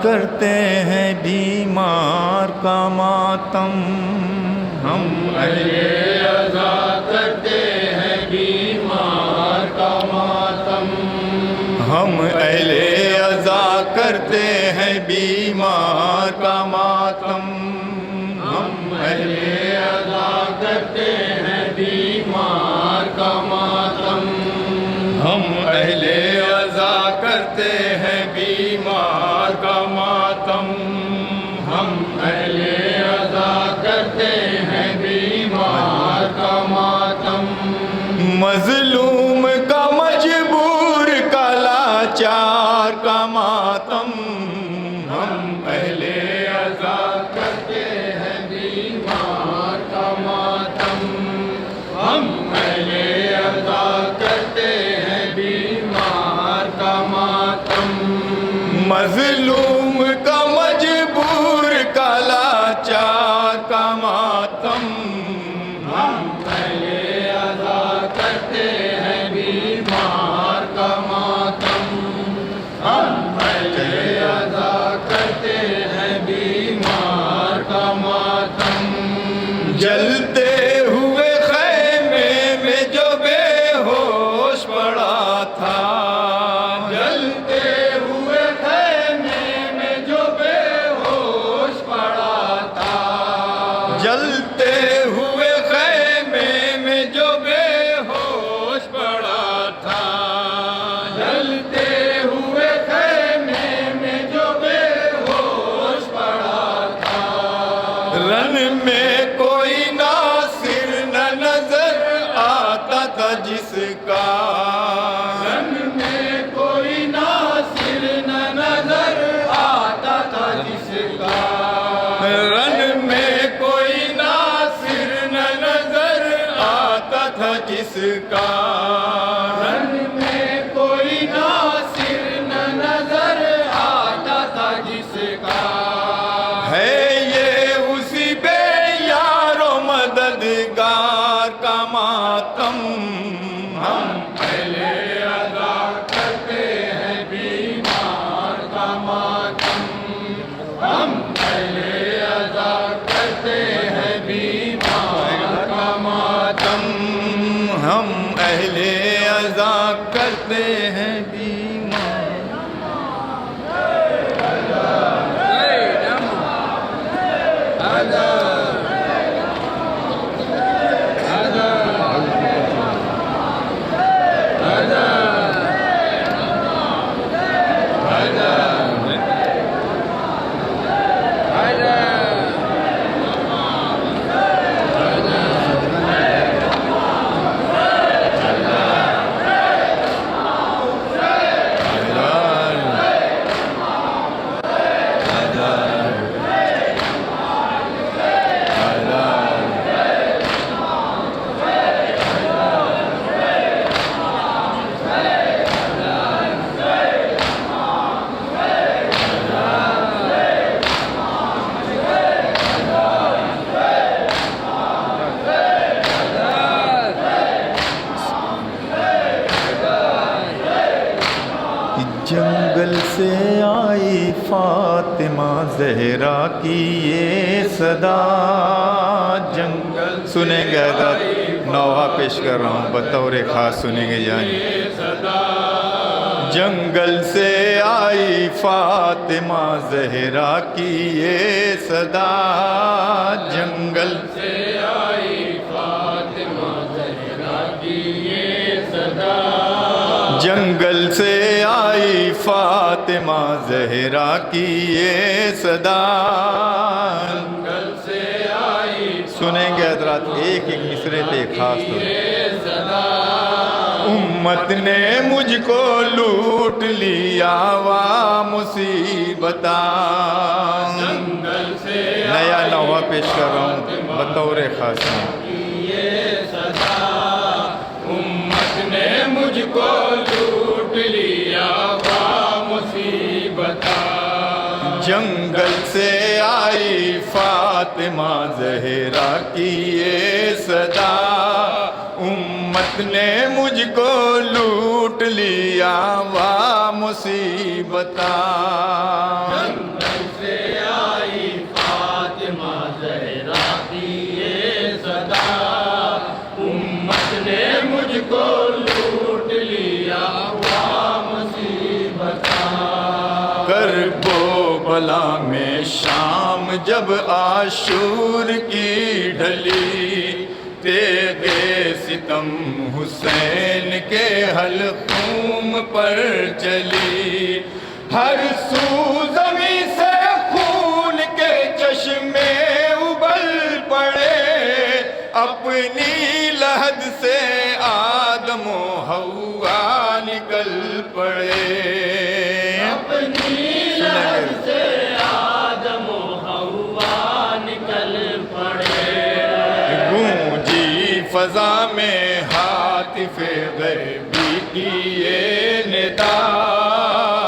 کرتے ہیں بیمار کا ماتم، ہم اہل عزا کرتے ہیں بیمار کا ماتم، ہم اہل عزا کرتے ہیں بیمار کا ماتم، ہم اہل عزا کرتے ہیں بیمار کا ماتم، ہم اہل عزا کرتے ہیں بیمار کا ماتم، ہم اہل عزا کرتے ہیں بیمار کا ماتم، مظلوم کا مجبور کا لاچار کا ماتم، ہم اہل عزا کرتے ہیں بیمار کا ماتم، ہم اہل عزا کرتے ہیں بیمار کا ماتم، مظلوم کا مجبور کا لاچار کا ماتم، ہم اہل عزا کرتے ہیں بیمار کا ماتم، ہم اہل عزا کرتے ہیں بیمار کا ماتم، جلتے ہوئے خیمے میں جو بے ہوش پڑا تھا، جلتے ہوئے خیمے میں جو بے ہوش پڑا تھا، جلتے ہوئے خیمے میں جو بے ہوش پڑا تھا، جلتے ہوئے خیمے میں جو بے ہوش پڑا تھا، رن میں کوئی ناصر نہ نظر آتا تھا جس کا، رن میں کوئی ناصر نہ نظر آتا تھا جس کا، رن میں کوئی ناصر نہ نظر آتا تھا جس کا، رن میں کوئی ناصر نہ نظر آتا تھا جس کا، ہے یہ اسی بے یار و مددگار کا ماتم، ہم اہل عزا کرتے ہیں بیمار کا ماتم، ہم اہل عزا کرتے ہیں بیمار کا ماتم، ہم اہل عزا کرتے ہیں بیمار، جنگل سے آئی فاطمہ زہرا کی یہ صدا، جنگل سنیں گے حضرت، نوحہ پیش کر رہا ہوں بطور خاص سنیں گے جائیں، جنگل سے آئی فاطمہ زہرا کی یہ صدا، جنگل سے آئی فاطمہ زہرا کی یہ صدا، جنگل سے آئی فاطمہ زہرا کی یہ صدا، جنگل سے آئی سنیں گے حضرات ایک ایک مصرے پہ خاص طور پر، یہ صدا، امت نے مجھ کو لوٹ لیا وا مصیبتاں، جنگل سے نیا نوحہ پیش کر رہا ہوں بطور خاص یہ صدا، امت نے مجھ کو لوٹ لیا وا مصیبتاں، جنگل سے آئی فاطمہ زہرا کی یہ صدا، امت نے مجھ کو لوٹ لیا وا مصیبتاں، کربلا میں شام جب عاشور کی ڈھلی، تیغ ستم حسین کے حلقوم پر چلی، ہر سو زمین سے خون کے چشمے ابل پڑے، اپنی لحد سے آدم و حوا نکل پڑے، اپنی لحد سے آدم و حوا نکل پڑے، گونجی فضا میں ہاتف غیبی کی یہ ندا،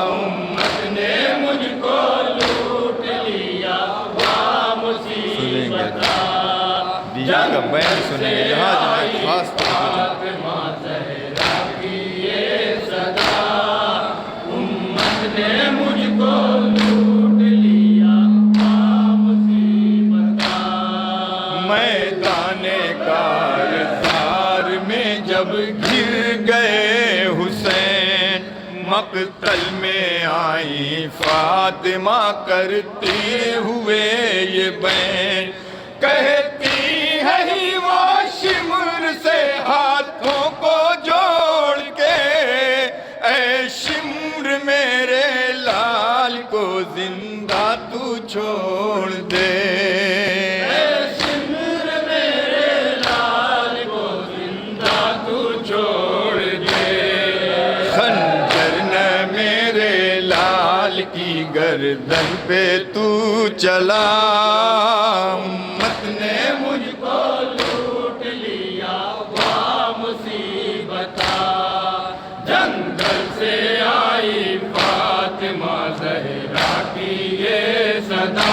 امت نے مجھ کو لوٹ لیا وا مصیبت، دیگر کا بیان سنیں گے جہاں جہاں خاص طور پر فاطمہ زہرا کی یہ صدا، امت نے مجھ کو لوٹ لیا وا مصیبت، میدان کارزار میں جب گر گئے حسین، مقتل میں آئی فاطمہ کرتے ہوئے یہ بین، کہتی ہے ہی وہ شمر سے ہاتھوں کو جوڑ کے، اے شمر میرے لال کو زندہ تو چھوڑ دے، اے شمر میرے لال کو زندہ تو چھوڑ دے، خنجر نہ میرے لال کی گردن پہ تو چلا، امت نے مجھ کو لوٹ لیا وا مصیبت، جنگل سے آئی فاطمہ زہرا کی یہ صدا،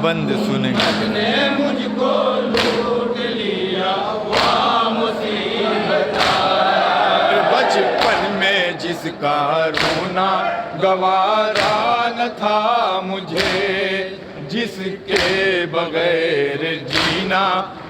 بند سنیں گے نے مجھ کو لوٹ لیا وا مصیبت، بچپن میں جس کا رونا گوارا نہ تھا مجھے، جس کے بغیر جینا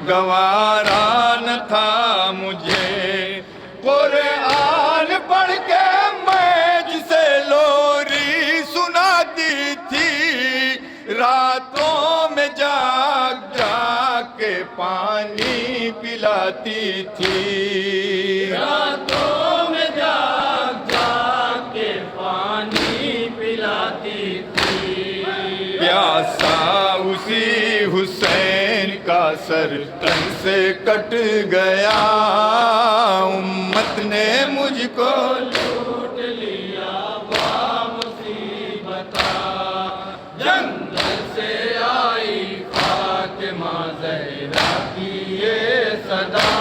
گوارا نہ تھا مجھے، قرآن پڑھ کے میں جسے لوری سناتی تھی، راتوں میں جاگ جاگ کے پانی پلاتی تھی، راتوں میں جاگ جاگ کے پانی پلاتی تھی، پیاسا اسی حسین کا سر تن سے کٹ گیا، امت نے مجھ کو لوٹ لیا وا مصیبت، جنگل سے آئی فاطمہ زہرا کی یہ صدا،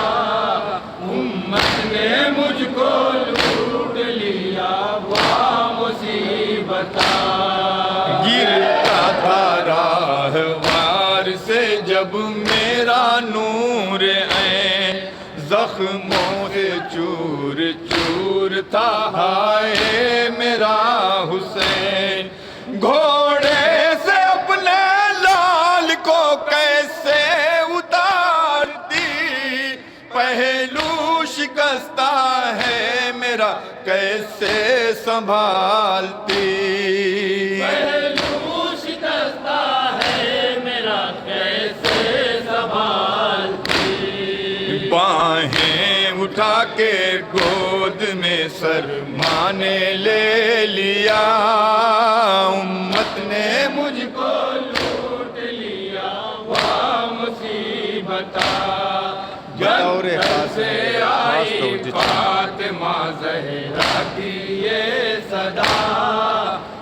امت نے مجھ کو لوٹ لیا وا مصیبت، گرتا تھا راہوار سے جب میرا نور عین، زخموں سے چور چور تھا ہائے میرا حسین، گھوڑے سے اپنے لال کو کیسے اتارتی، پہلو شکستہ ہے میرا کیسے سنبھالتی، پہلو شکستہ ہے میرا کیسے سنبھالتی، باہیں اٹھا کے گود میں سر مانے لے لیا، امت نے مجھ کو لوٹ لیا وا مصیبت، بطور خاص سے آئی فاطمہ زہرا کی یہ صدا،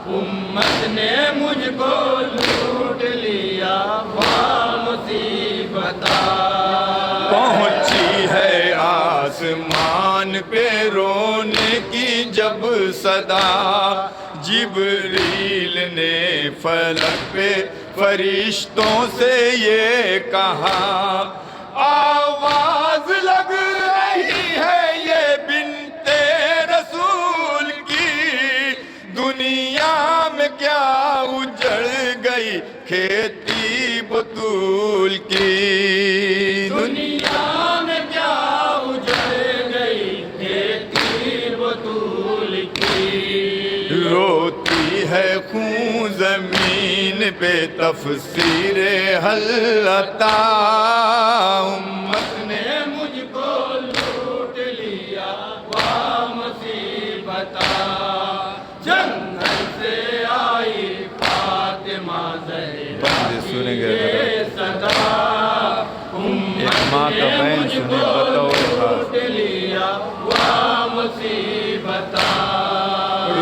امت نے مجھ کو لوٹ لیا وا مصیبت، پہنچی ہے آسمان پہ رونے کی جب صدا، جبریل نے فلک پہ فرشتوں سے یہ کہا، آواز لگ رہی ہے یہ بنت رسول کی، دنیا میں کیا اجڑ گئی کھیتی بطول کی، دنیا میں کیا اجڑ گئی کھیتی بطول کی، روتی ہے خون زمین پہ تفسیر حل عطا، امت نے مجھ کو لوٹ لیا وہ مصیبت، جنت سے آئی فاطمہ زہرا کی یہ صدا، ایک ماں کا بہن سنے بتاؤ لوٹ لیا وہ مصیبت،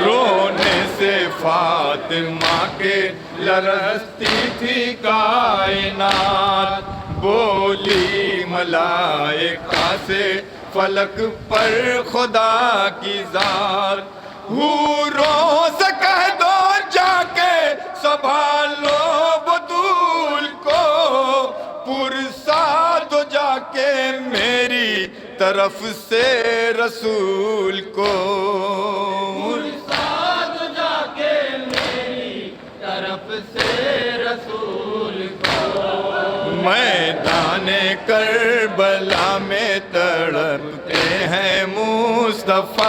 رونے سے فاطمہ کے لرزتی تھی کائنات، بولی ملائکہ سے فلک پر خدا کی ذات، حوروں سے کہہ دو جا کے سنبھالو بطول کو، پرسا دو جا کے میری طرف سے رسول کو، ساتھ جا کے میری طرف سے رسول کو، میدان کربلا میں تڑپتے ہیں مصطفیٰ،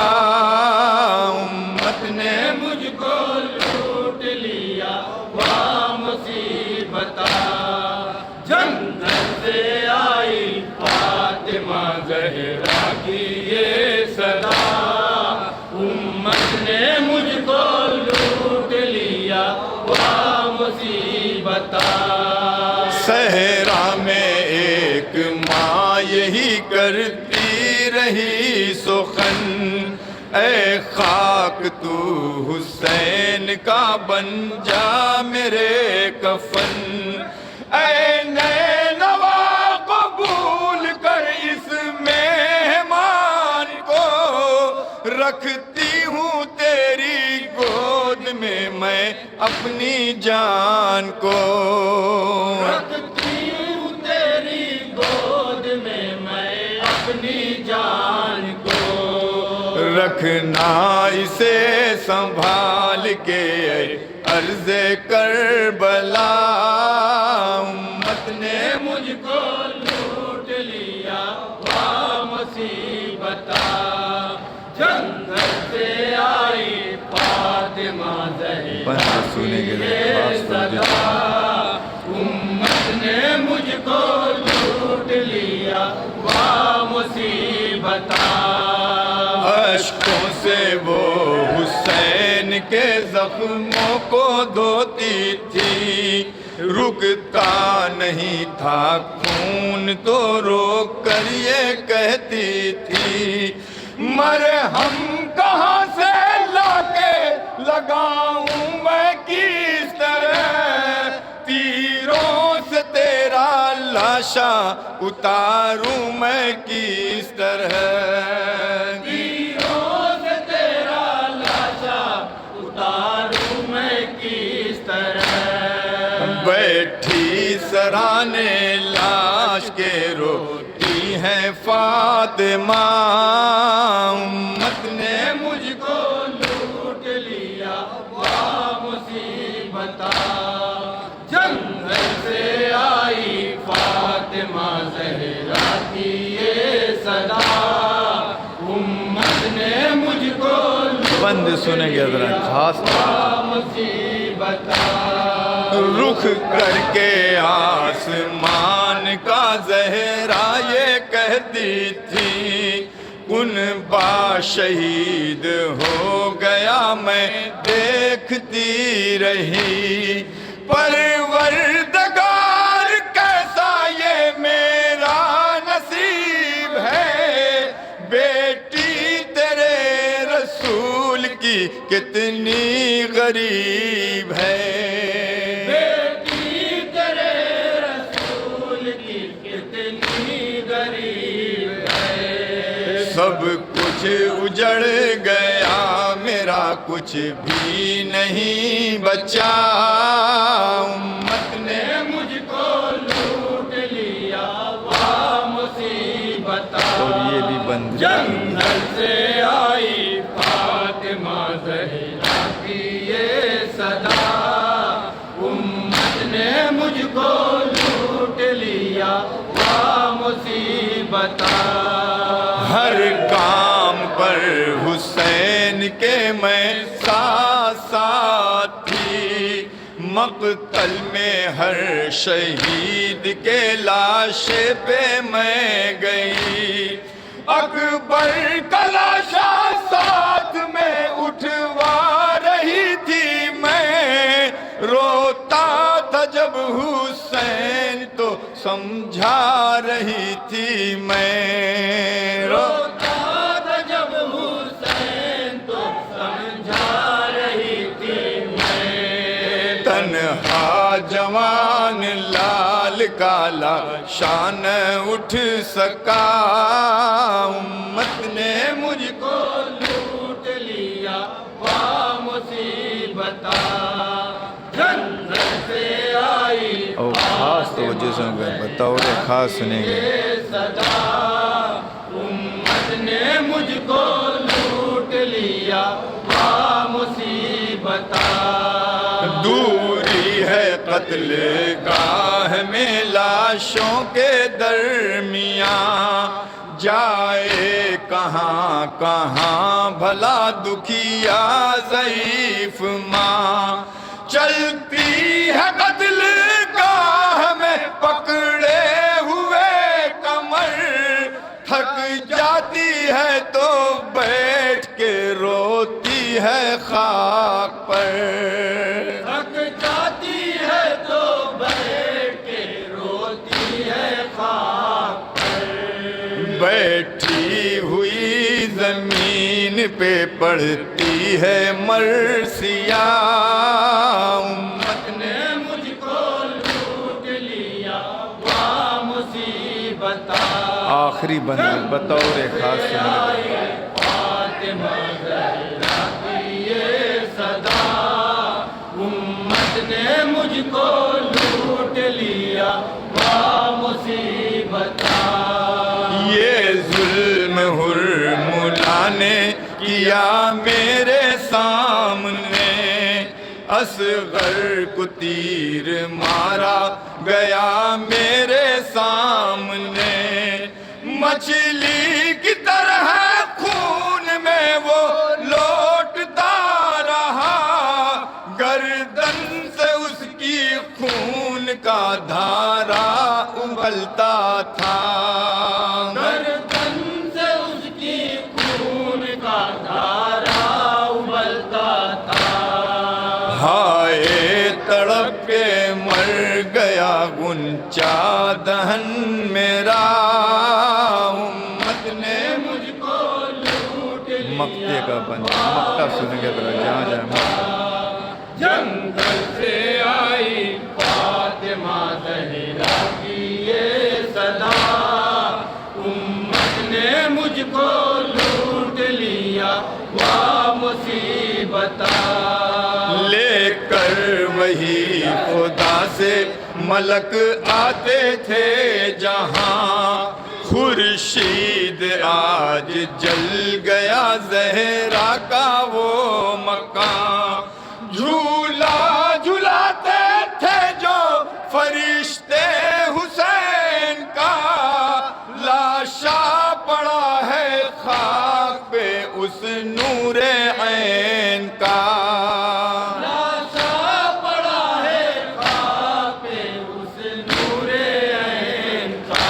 امت نے مجھ کو لوٹ لیا وہ مصیبت، جنت سے آئی فاطمہ زہرا کی یہ صدا، امت نے مجھ کو لوٹ لیا وہ مصیبت، صحرا میں ایک ماں یہی کرتی رہی سخن، اے خاک تو حسین کا بن جا میرے کفن، اے نینوا قبول کر اس مہمان کو، رکھتی ہوں تیری گود میں اپنی جان کو، رکھتی ہوں تیری گود میں اپنی جان کو، رکھنا اسے سنبھال کے عرض کربلا، امت نے مجھ کو لوٹ لیا وہ مصیبت، جنت سے آئی فاطمہ زہرا کی یہ صدا، امت نے مجھ کو لوٹ لیا وہ مصیبت، اشکوں سے وہ حسین کے زخموں کو دھوتی تھی، رکتا نہیں تھا خون تو روک کر یہ کہتی تھی، مرہم کہاں سے لا کے لگاؤں میں کس طرح، تیروں سے تیرا لاشا اتاروں میں کس طرح، تیروں سے تیرا لاشا اتاروں میں کس طرح، بیٹھی سرانے لاش کے روتی ہے فاطمہ، امت نے مجھ کو لوٹ لیا وہ مصیبت، جنت سے آئی فاطمہ زہرا کی یہ صدا، امت نے مجھ کو بند سنیں گے ذرا خاص مصیبت، رخ کر کے آسمان کا زہرا یہ کہتی تھی، کن با شہید ہو گیا میں دیکھتی رہی، پروردگار کیسا یہ میرا نصیب ہے، بیٹی تیرے رسول کی کتنی غریب ہے، بیٹی تیرے رسول کی کتنی غریب ہے، سب کچھ اجڑ گیا میرا کچھ بھی نہیں بچا، امت نے مجھ کو لوٹ لیا وہ مصیبت، اور یہ بھی بند جنت سے آئی فاطمہ زہرا کی یہ صدا، امت نے مجھ کو لوٹ لیا وہ مصیبت، ہر کام پر حسین کے میں ساتھ ساتھ مقتل میں ہر شہید کے لاشے پہ میں گئی، اکبر کا لاشا ساتھ میں اٹھوا رہی تھی میں، روتا تھا جب حسین تو سمجھا رہی تھی میں، روتا تھا جب حسین تو سمجھا رہی تھی میں، تنہا جوان لال کالا شان اٹھ سکا، امت نے مجھ کو لوٹ لیا وا مصیبتا، جنت سے آئی اور خاص توجہ سے بطور خاص سنیں گے، یہ صدا، امت نے مجھ کو لوٹ لیا وا مصیبتا، دوری ہے قتل گاہ میں لاشوں کے درمیان، جائے کہاں کہاں بھلا دکھیا ضعیف ماں، چلتی ہے قتل گاہ میں پکڑے ہوئے کمر، تھک جاتی ہے تو بیٹھ کے روتی ہے خاک پر، تھک جاتی ہے تو بیٹھ کے روتی ہے خاک پر، بیٹھی ہوئی زمین پہ پڑتی ہے مرثیہ، امت نے مجھ کو لوٹ لیا وا مصیبتا، آخری بند بطور خاص سنیں، فاطمہ زہرا کی یہ صدا، امت نے مجھ کو لوٹ لیا وا مصیبتا، یہ ظلم حرملا نے کیا میرے سامنے، اصغر کو تیر مارا گیا میرے سامنے، مچھلی کی طرح خون میں وہ لوٹتا رہا، گردن سے اس کی خون کا دھارا ابلتا تھا، گردن سے اس کی خون کا دھارا ابلتا تھا، ہائے تڑپ کے مر گیا گنچا دہن میرا، امت نے مجھ کو لوٹ لیا مقتے کا بند مقتہ سنیں گے ذرا جہاں جہاں، جنگل سے آئی فاطمہ زہرا کی یہ صدا، امت نے مجھ کو لوٹ لیا وا مصیبتا، لے کر وہی خدا سے ملک آتے تھے جہاں، خورشید آج جل گیا زہرا کا وہ مکان، جھولا جھلاتے تھے جو فرشتے حسین کا، لاشا پڑا ہے خاک پہ اس نور عین کا، لاشا پڑا ہے خاک پہ اس نور عین کا،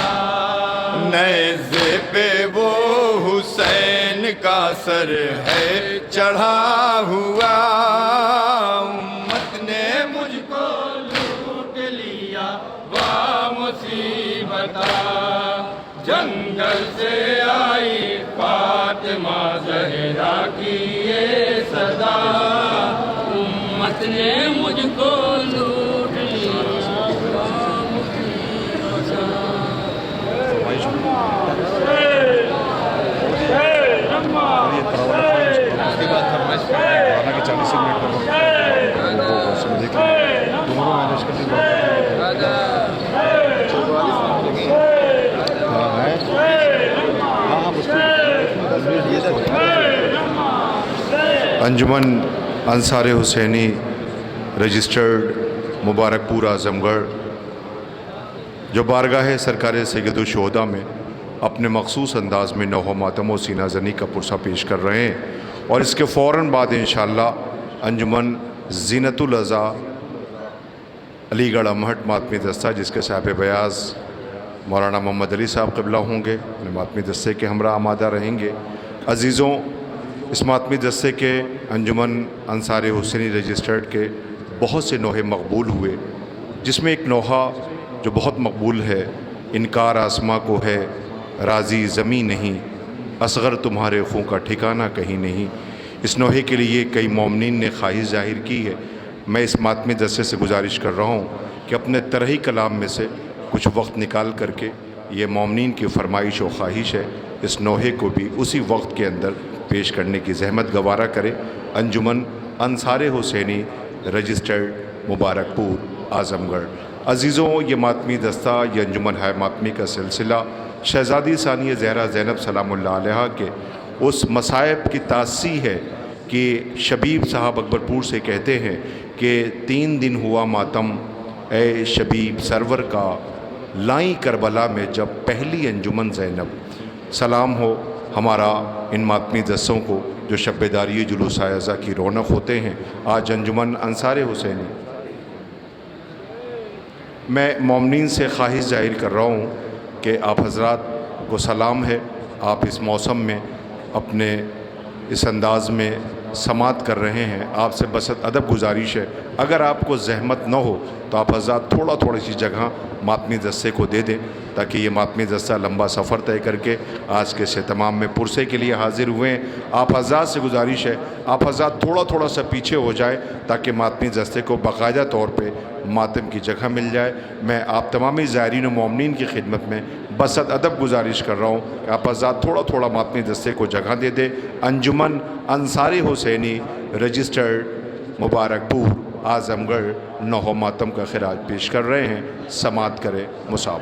نیزے پہ وہ حسین کا سر ہے چڑھا ہوا، امت نے مجھ کو لوٹ لیا وا مصیبتا، جنگل سے آئی فاطمہ زہرا کی یہ صدا، امت نے مجھ کو لوٹ لیا وا انجمن انصار حسینی رجسٹرڈ مبارک پور اعظم گڑھ جو بارگاہ سرکار سید الشہداء میں اپنے مخصوص انداز میں نوح و ماتم و سینہ زنی کا پرسہ پیش کر رہے ہیں، اور اس کے فوراً بعد انشاءاللہ انجمن زینت العزا علی گڑھ امہٹ ماتمی دستہ جس کے صاحب بیاض مولانا محمد علی صاحب قبلہ ہوں گے، ماتمی دستے کے ہمراہ آمادہ رہیں گے۔ عزیزوں، اس ماتمی دستے کے انجمن انصار حسینی رجسٹرڈ کے بہت سے نوحے مقبول ہوئے، جس میں ایک نوحہ جو بہت مقبول ہے، انکار آسماں کو ہے راضی زمین نہیں، اصغر تمہارے خوں کا ٹھکانہ کہیں نہیں۔ اس نوحے کے لیے کئی مومنین نے خواہش ظاہر کی ہے۔ میں اس ماتمی دستے سے گزارش کر رہا ہوں کہ اپنے طرحی کلام میں سے کچھ وقت نکال کر کے، یہ مومنین کی فرمائش و خواہش ہے، اس نوحے کو بھی اسی وقت کے اندر پیش کرنے کی زحمت گوارا کرے۔ انجمن انصار حسینی رجسٹرڈ مبارک پور اعظم گڑھ۔ عزیزوں، یہ ماتمی دستہ، یہ انجمن ہے ماتمی کا سلسلہ شہزادی ثانیہ زہرا زینب سلام اللہ علیہا کے اس مصائب کی تاسی ہے کہ شبیب صاحب اکبرپور سے کہتے ہیں کہ 3 دن ہوا ماتم اے شبیب سرور کا، لائیں کربلا میں جب پہلی انجمن زینب۔ سلام ہو ہمارا ان ماتمی دستوں کو جو شب بیداری جلوس اعزا کی رونق ہوتے ہیں۔ آج انجمن انصار حسینی، میں مومنین سے خواہش ظاہر کر رہا ہوں کہ آپ حضرات کو سلام ہے، آپ اس موسم میں اپنے اس انداز میں سماعت کر رہے ہیں، آپ سے بس ادب گزارش ہے اگر آپ کو زحمت نہ ہو تو آپ حضرات تھوڑی سی جگہ ماتمی دستے کو دے دیں تاکہ یہ ماتمی دستہ لمبا سفر طے کر کے آج کے اہتمام میں پرسے کے لیے حاضر ہوئے ہیں۔ آپ حضرات سے گزارش ہے آپ حضرات تھوڑا سا پیچھے ہو جائے تاکہ ماتمی دستے کو باقاعدہ طور پہ ماتم کی جگہ مل جائے۔ میں آپ تمامی زائرین و مومنین کی خدمت میں بسط ادب گزارش کر رہا ہوں کہ آپ حضرات تھوڑا ماتمی دستے کو جگہ دے دیں۔ انجمن انصار حسینی رجسٹرڈ مبارک پور اعظم گڑھ نوحہ ماتم کا خراج پیش کر رہے ہیں، سماعت کرے مصاب۔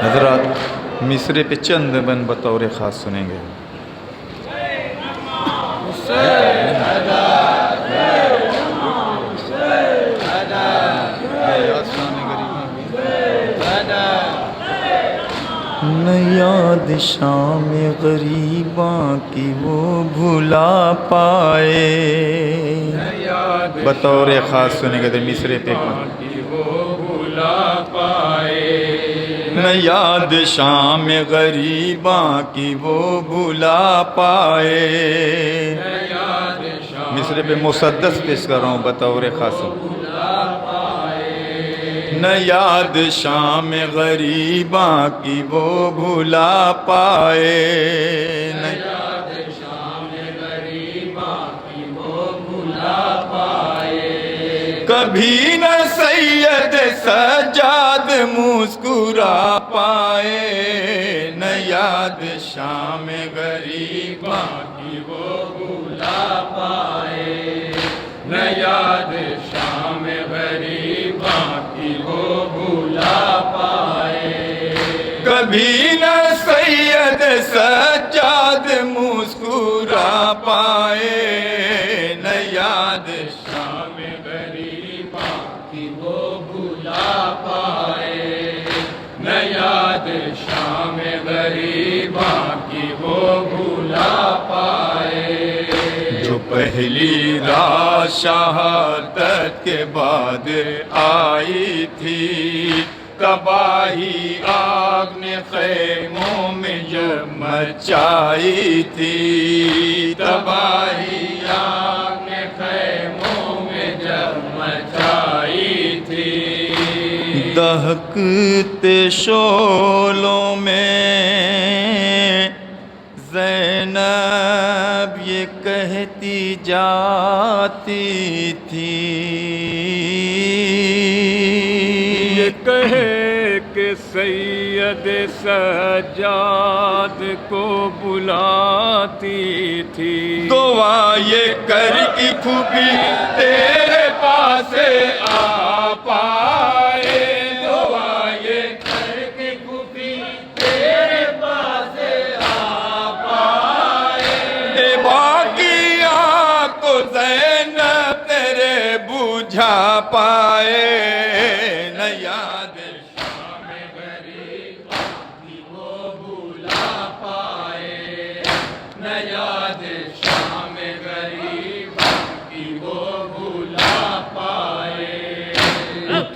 حضرات مصرے پہ چند بن بطور خاص سنیں گے۔ نہ یاد شام غریباں کی وہ بھلا پائے، بطور خاص سنیں گے تو مصرے پہ نہ یاد شام غریباں کی وہ بھلا پائے، مصرے پہ مسدس پیش کر رہا ہوں بطور خاص۔ نہ یاد شام غریباں کی وہ بھلا پائے، نہ یاد شام غریباں کی وہ بھلا پائے، کبھی نہ سید سجاد مسکرا پائے، نہ یاد شام غریباں کی وہ بھلا پائے، نہ یاد شام غریباں کی وہ بھلا پائے، کبھی نہ سید سجاد مسکرا پائے، نہ یاد شام غریباں کی وہ بھلا پائے، نہ یاد شام غریباں کی وہ بھلا پائے، جو پہلی رات شہادت کے بعد آئی تھی، تباہی آگ نے خیموں میں جب مچائی تھی، تباہی آگ نے خیموں میں جب مچائی تھی، دہکتے شعلوں میں زینب یہ کہتی جاتی تھی، یہ کہے کہ سید سجاد کو بلاتی تھی، دعا یہ کر کی پھوپھی تیرے پاس آ پائے، دعا یہ کر کی پھوپھی تیرے پاس آ پائے، باقی آنکھ کو زینب تیرے بجھا پائے، نہ یاد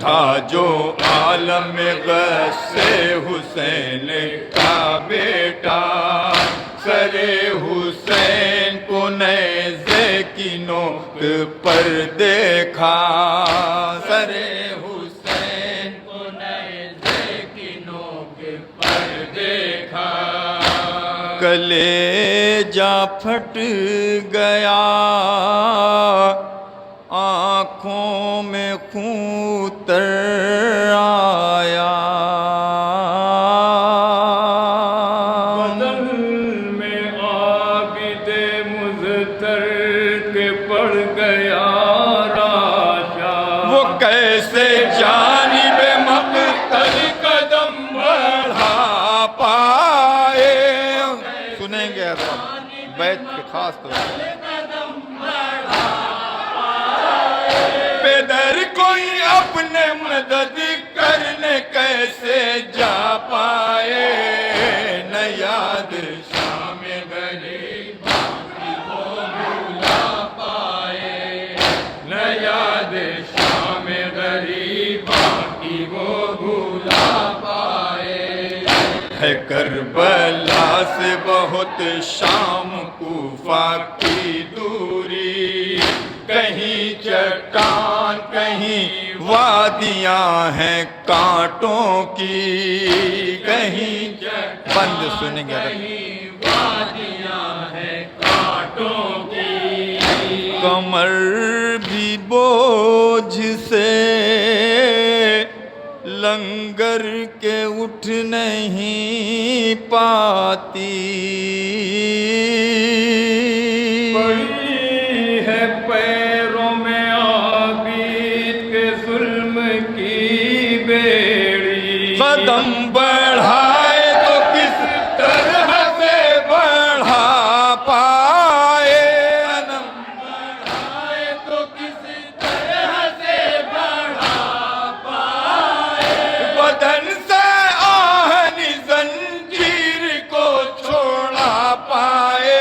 تھا جو عالم غصے حسین کا بیٹا، سر حسین کو نیزے کی نوک پر دیکھا، سر حسین کو نیزے کی نوک پر دیکھا، کلیجہ پھٹ گیا، آنکھوں میں خون تر آیا، بدن میں عابد مزتر کے پڑ گیا راشا، وہ کیسے جانب مقتل قدم بڑھا پائے، سنیں گے بیت کے خاص طور پر، پیدر کوئی اپنے مدد کرنے کیسے جا پائے، نہ یاد شام غریباں کی وہ بھولا پائے، نہ یاد شام غریباں کی وہ بھولا پائے، ہے کربلا سے بہت شام کوفہ کی دوری، کہیں چٹان کہیں وادیاں ہیں کانٹوں کی، کہیں بند سنیں گے کہیں وادیاں ہیں کانٹوں کی، کمر بھی بوجھ سے لنگر کے اٹھ نہیں پاتی، پڑی ہے پیروں میں عابد کے ظلم کی بیڑی، قدم بڑھائے تو کس طرح سے بڑھا پائے، قدم بڑھائے تو کس طرح سے بڑھا پائے، بدن سے آہن زنجیر کو چھوڑا پائے،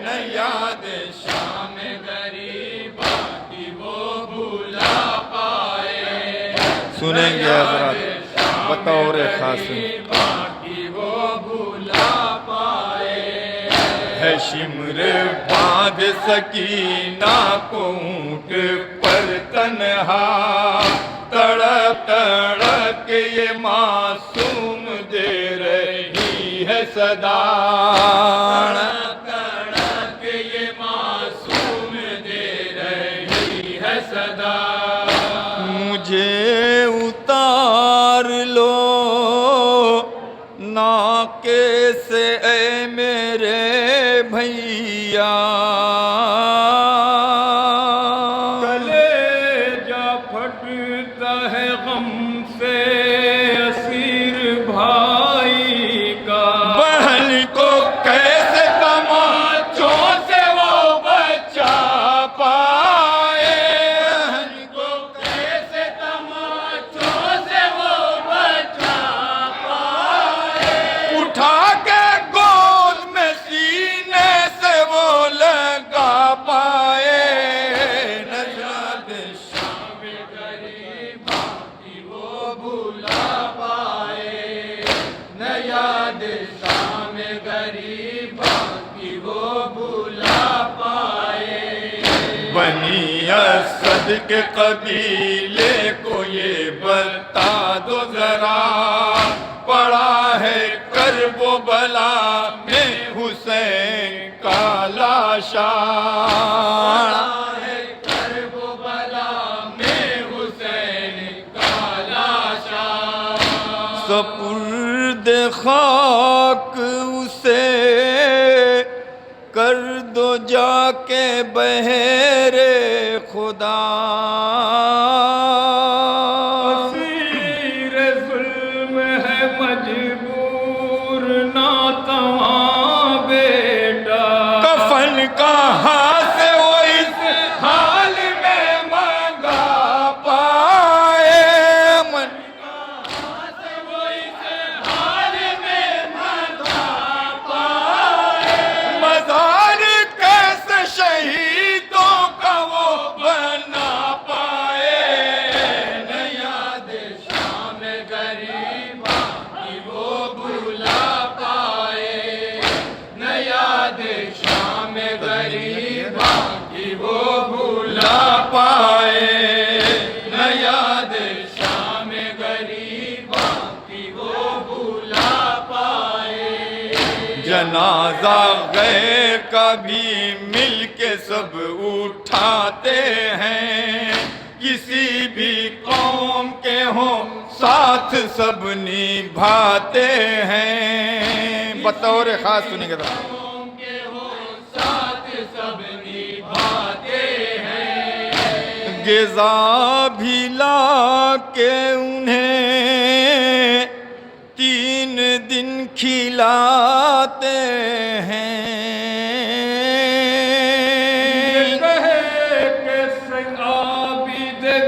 نہ یاد شام غریباں کی وہ بھولا پائے، سنیں گے حضرات بطور خاص، کی وہ بھولا پائے، ہے شمر باندھ سکینہ کو اونٹ پر تنہا، تڑپ تڑپ یہ معصوم دے رہی ہے صدا، تڑپ تڑپ یہ معصوم دے رہی ہے صدا، مجھے اتار لو ناکے سے اے میرے بھیا، کلیجہ پھٹتا ہے غم سے اسیر بھائی کا، بہن کو کیسے تماچوں سے وہ بچا پائے، بہن کو کیسے تماچوں سے وہ بچا پائے، اٹھا کے گود میں سینے سے وہ لگا پائے، نژاد شام غریباں کی وہ بھولا پائے، نہ یاد شام غریباں کی وہ بھولا پائے، بنی اسد کے قبیلے کو یہ بتا دو ذرا، پڑا ہے کرب و بلا میں حسین کا لاشا، پڑا ہے کرب و بلا میں حسین کا لاشا، سپرد خاک اسے کر دو جا کے بہر خدا، اسیر ظلم ہے مجبور ناتواں بیٹا، کفن کہاں سے وہ اس حال میں منگا پائے، من کہاں سے وہ اس حال میں منگا پائے، مزار کیسے شہیدوں کا وہ بنا جنازہ غیر کا بھی مل کے سب اٹھاتے ہیں، کسی بھی قوم کے ہوں ساتھ سب نبھاتے ہیں۔ بطور خاص سنیں گے غذا بھی لا کے انہیں 3 دن کھلاتے ہیں۔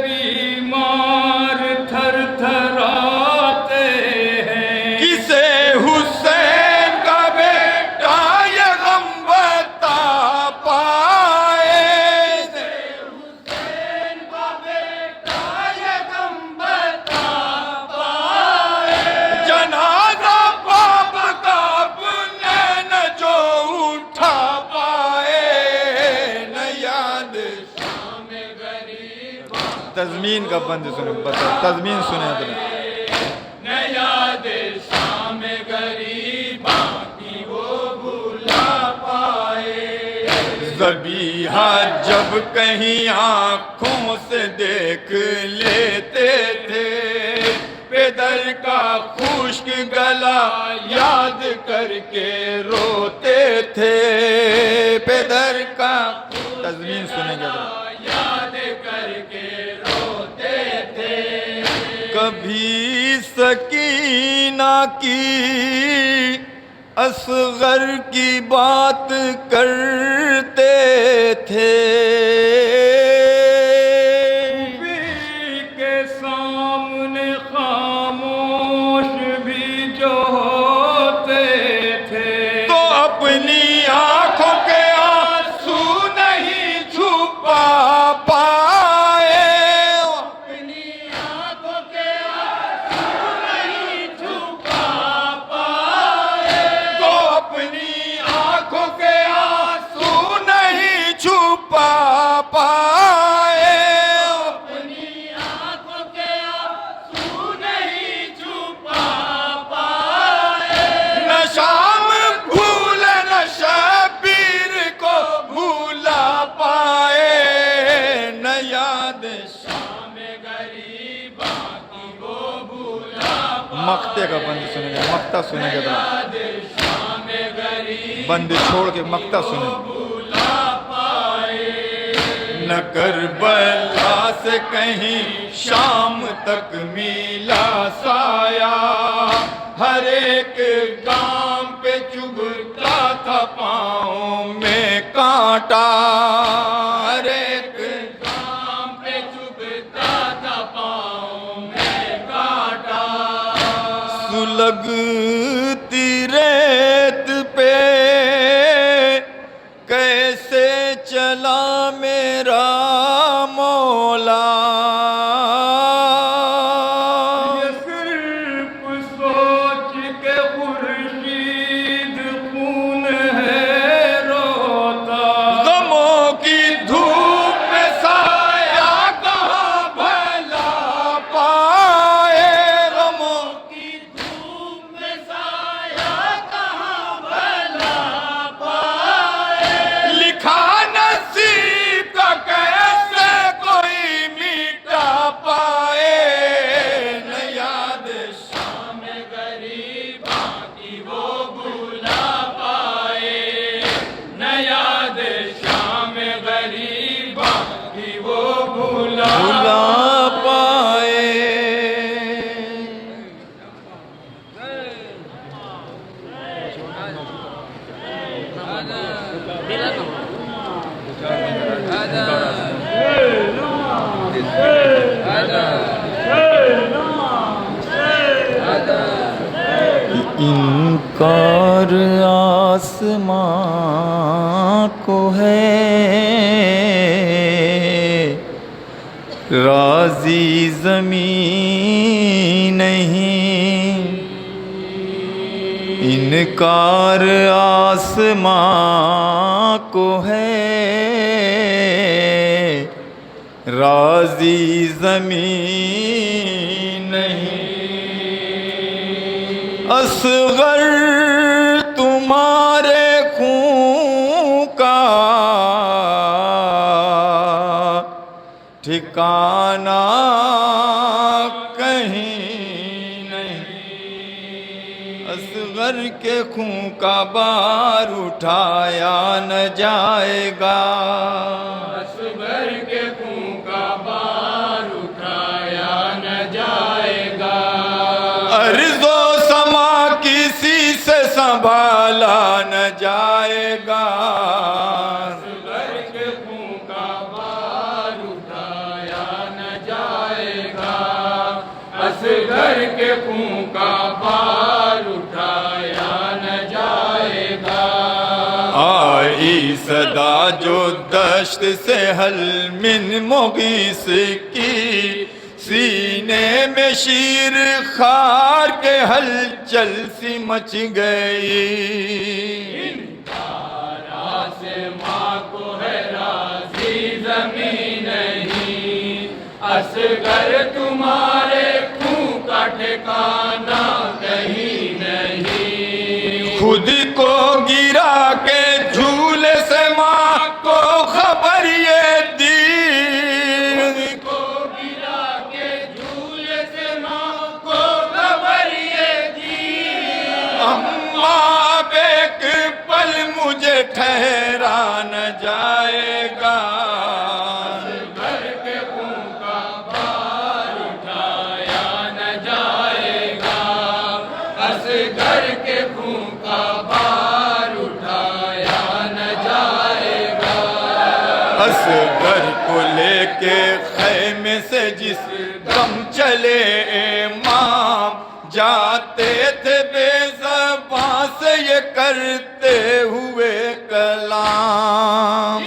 بیمار تھر تھراتے ہیں، کسے حسین کا بیٹا یہ غم بتا پائے، حسین کا بیٹا یہ غم بتا پائے، جنازہ باپ کا اپنے نہ جو اٹھا پائے، نہ یاد تضمین کا بند سنیں، تضمین سنیں اپنے، نہ یاد شام غریباں کی وہ بھلا پائے۔ ذبیحہ جب کہیں آنکھوں سے دیکھ لیتے تھے، پدر کا خشک گلا یاد کر کے روتے تھے، پدر کا تضمین سنیں گے یاد کر کے روتے تھے۔ کبھی سکینہ کی اصغر کی بات کرتے تھے، کے سامنے خاموش بھی جو ہوتے تھے، تو اپنی آنکھوں کے آنسو نہیں چھپا پائے، اپنی آنکھوں کے آنسو نہیں چھپا پائے، تو اپنی آنکھوں کے آنسو نہیں چھپا پائے، اپنی آنکھوں کے آنسو نہیں چھپا پائے۔ نہ شام بھولے نہ شبیر کو بھولا پائے، نہ یاد شام غریباں کی وہ بھلا مقتے کا بند سنیں گے، مقتہ سنیں گے یاد شام غریب بند چھوڑ کے مقتہ سنیں۔ بھلا پائے۔ نہ کربلا سے کہیں شام تک میلا سایہ، ہر ایک گام پہ چبھتا تھا پاؤں میں کانٹا، ہر ایک گام پہ چبھتا تھا پاؤں میں کانٹا، سلگتی ریت پہ کیسے چلا میرا مولا، یہ صرف سوچ کے خورشید خون ہے روتا، غموں کی دھوپ میں سایہ کہاں بھلا پائے، غموں کی دھوپ میں سایہ کہاں بھلا پائے۔ لکھا نصیب کا کیسے کوئی میٹا پائے، نہ یاد شام غریباں کی وہ بھلا پائے، نہ یاد شام غریباں کی وہ بھلا بھلا پائے۔ انکار آسمان کو ہے، راضی زمین نہیں، انکار آسمان کو ہے، راضی زمین نہیں۔ اصغر تمہارے ٹھکانہ کہیں نہیں، اصغر کے خون کا بار اٹھایا نہ جائے گا، اصغر کے خون کا بار اٹھایا نہ جائے گا، ارض و سما کسی سے سنبھالا نہ جائے گا، اصغر کے خون کا بار اٹھایا نہ جائے گا، اصغر کے خون کا بار اٹھایا نہ جائے گا، آئی صدا جو دشت سے حل من مغیث کی، سینے میں شیر خار کے ہلچل سی مچ گئی، آسماں کو ہے راضی زمین نہیں، اصغر تمہارے خون کا ٹھکانہ کہیں نہیں، خود کو گرا کے جھولے سے ماں کو خبر یہ دی، کو گرا کے جھولے سے ماں کو خبر یہ دی، اماں اب ایک پل مجھے ٹھہرا نہ جائے گا، اصغر کے خون کا بار اٹھایا نہ جائے گا، اصغر کے خون کا بار اٹھایا نہ جائے گا، اصغر کو لے کے خیمے سے جس دم چلے امام، جاتے تھے بے زباں سے یہ کرتے ہوئے کلام،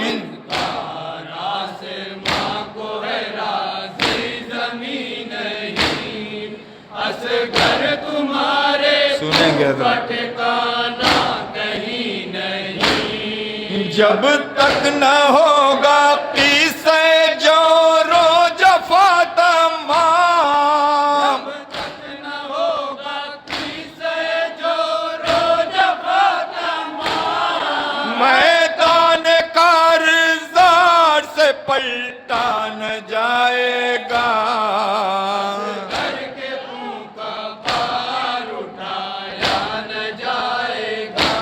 آسماں کو ہے راضی زمین نہیں، اصغر تمہارے سنیں گے کا ٹھکانہ کہیں نہیں، جب تک نہ ہوگا قصہ جور و جفا تمام، تک نہ ہوگا قصہ جور و جفا تمام، میدان کارزار سے پلٹا نہ جائے گا، اصغر کے خون کا بار اٹھایا نہ جائے گا،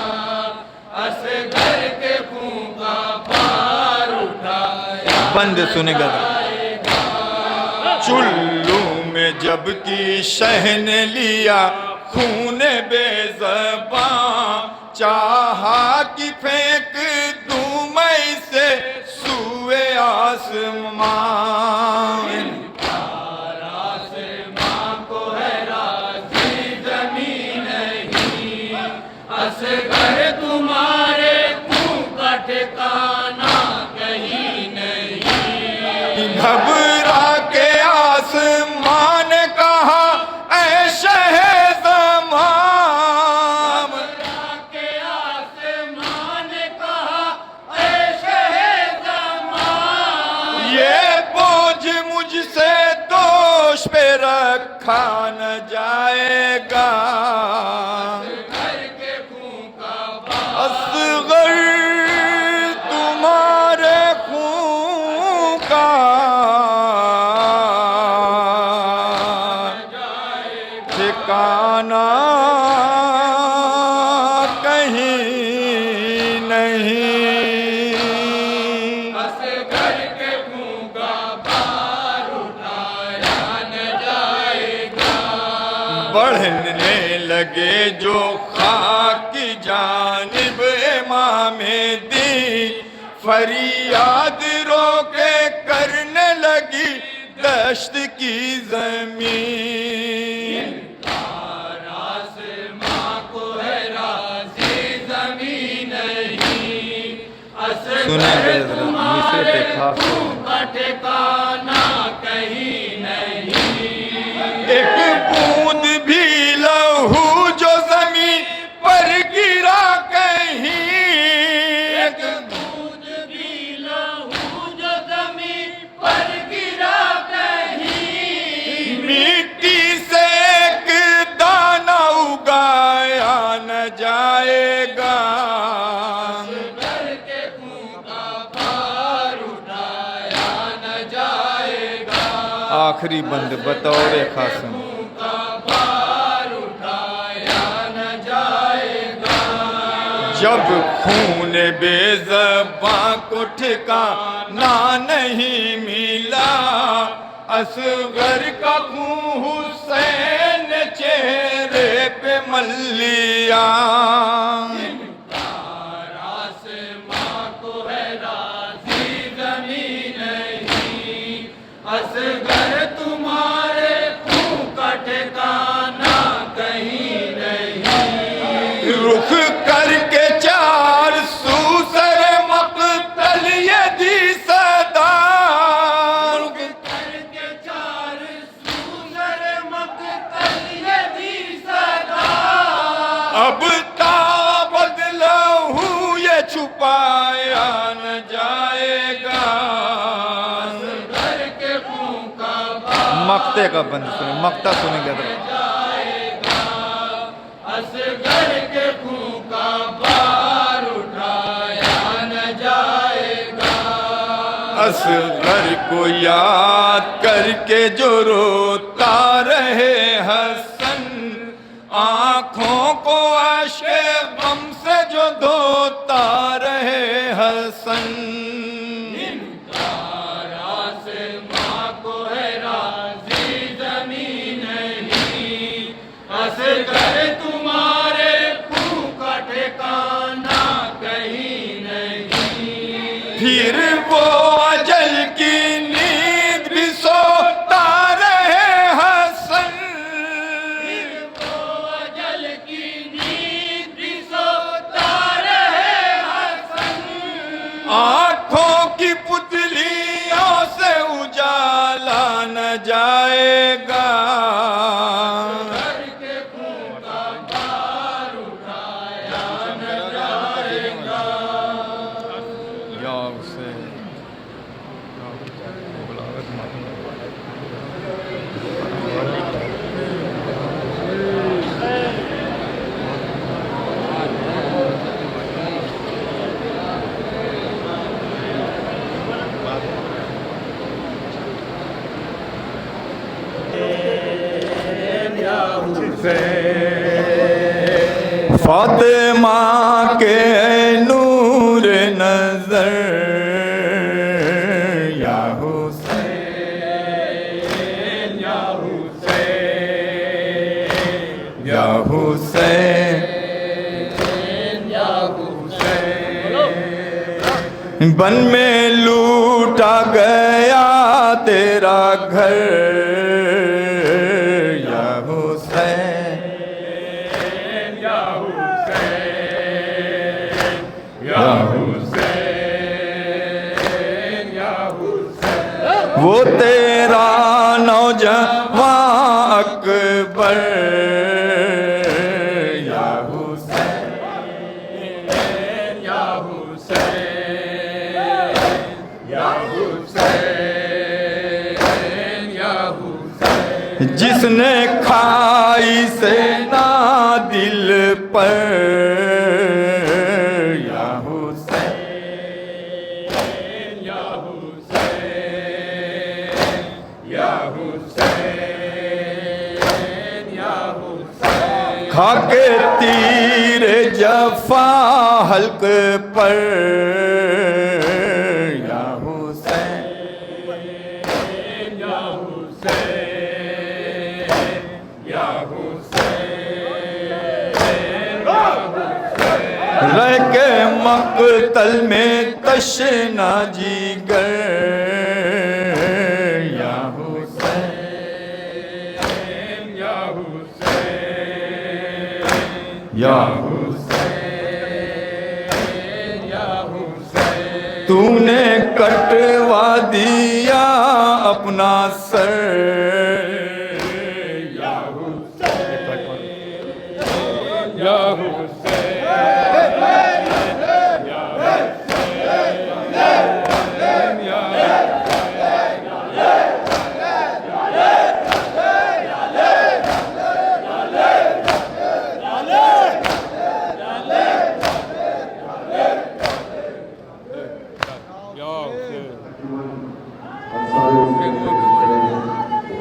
اصغر کے خون کا بار اٹھایا بند سنے گا، چلو میں جب کی شہ نے لیا خون بے زباں، چاہا کہ پھینک دوں میں اسے سوئے آسمان، آسماں کو ہے راضی زمین نہیں، اصغر تمہارے خون کا ٹھکانہ کہیں نہیں، گھبرا کے آسمان نے کہا اے شہ زمان، کے آسمان نے کہا اے شہ زمان، یہ بوجھ مجھ سے دوش پہ رکھا نہ جائے گا، اصغر کے خون کا بار اصغر تمہارے خون کا ٹھکانہ کہیں نہیں، اصغر کے خون کا بار اٹھایا نہ جائے گا، بڑھنے لگے جو خاک کی جانب امام دین، فریاد رو کے کرنے لگی دشت کی زمین، آسماں کو ہے راضی زمین نہیں، اصغر تمہارے خون کا ٹھکانہ کہیں نہیں، ایک بوند بھی لہو جو زمین پر گرا کہیں، ایک بوند بھی لہو جو زمین پر گرا کہیں، مٹی سے ایک دانہ اگایا نہ جائے گا، اصغر کے خون کا بار اٹھایا نہ جائے آخری بند بطور خاصم جب خون بے زباں کو ٹھکانا نہیں ملا اصغر کا خون حسین نے چہرے پہ مل لیا اصغر تمہارے خون کا ٹھکانا کہیں نہیں رخ کر کے چار سو سر مقتل یہ دی صدا رخ کر کے چار سو سر مقتل یہ دی صدا اب تا بدلہو یہ چھپایا نہ جائے گا مقتے کا بند سنیں مقتہ سنیں گے اصغر کے خون کا بار اٹھایا نہ جائے گا اصغر کو یاد کر کے جو روتا رہے حسن آنکھوں کو اشک غم سے جو دھوتا رہے حسن اصغر تمہارے خون کا ٹھکانا کہیں نہیں پھر وہ اجل کی نیند بھی سوتا رہے حسن وہ اجل کی نیند بھی سوتا رہے حسن آنکھوں کی پتلیوں سے اجالا نہ جائے گا فاطمہ کے نور نظر یا حسین یا حسین یا حسین یا حسین بن میں لوٹا گیا تیرا گھر یا حسین وہ تیرا نوجوان اکبر یا حسین یا حسین یا حسین یا حسین جس نے کھائی سے نہ دل پر کھا کے تیر جفا حلق پر یا حسین یا حسین یا حسین رہ کے مقتل میں تشنا جگر یا حسین یا حسین یا حسین یا حسین تو نے کٹوا دیا اپنا سر یا حسین یا حسین